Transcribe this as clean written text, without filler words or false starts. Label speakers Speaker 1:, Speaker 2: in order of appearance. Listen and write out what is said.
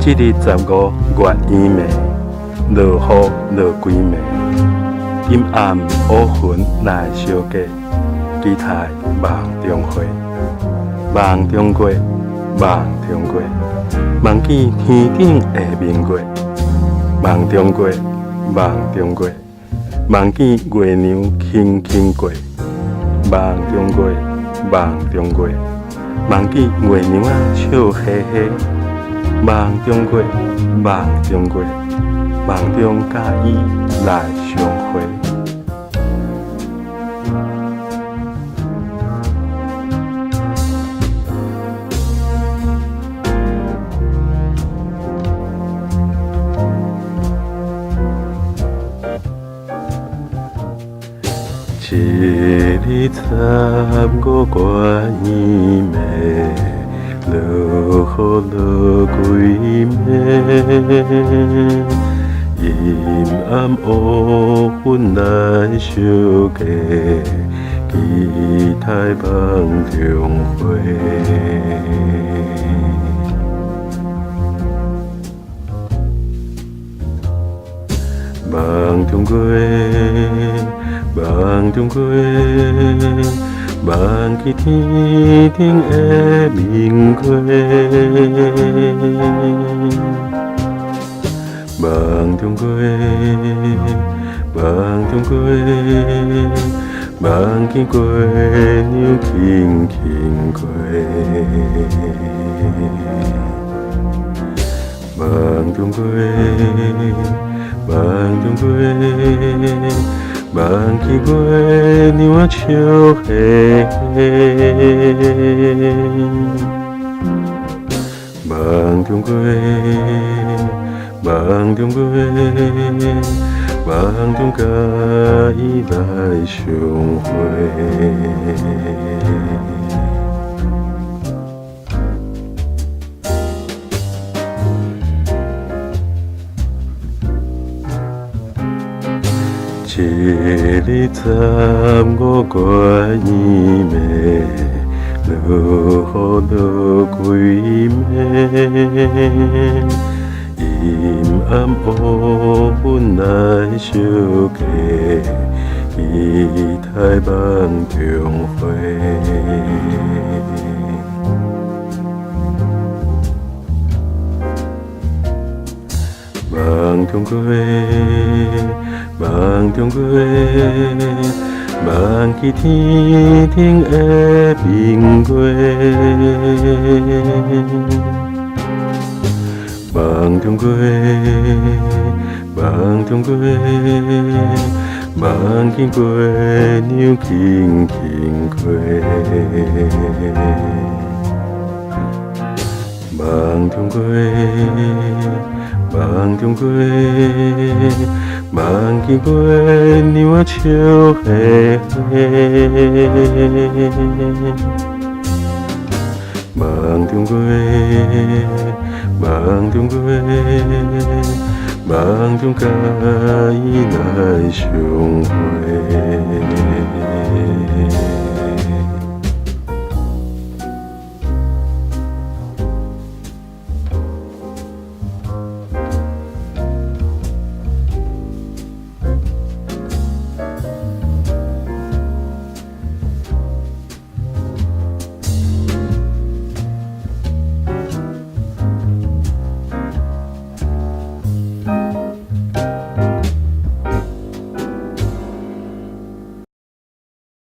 Speaker 1: 这日15月圆暝，落雨落几暝，阴暗乌云来相隔，期待梦中花，梦中过，梦中过，梦见天顶的明月，梦中过，梦中过，梦见月娘轻轻过，梦中过，梦中过，梦见月娘笑嘻嘻。梦中过，梦中过，梦中甲伊来相会。一日15月圆暝。落雨落几暝，阴暗乌云来相隔，期待梦中花。梦中过，梦中过。梦见天顶的明月，梦中过，梦中过，梦见月娘轻轻过，梦中过，梦中过。梦见月娘笑嘻嘻，梦中过，梦中过，梦中甲伊来相会。一日15月圆暝，落雨落几暝，阴暗乌云来相隔，期待梦中花。梦中过，梦中过，梦见天顶的明月，梦中过，梦中过，梦见月娘轻轻过，梦中过。梦中过，梦见月娘笑嘻嘻。梦中过，梦中过，梦中甲伊来相会。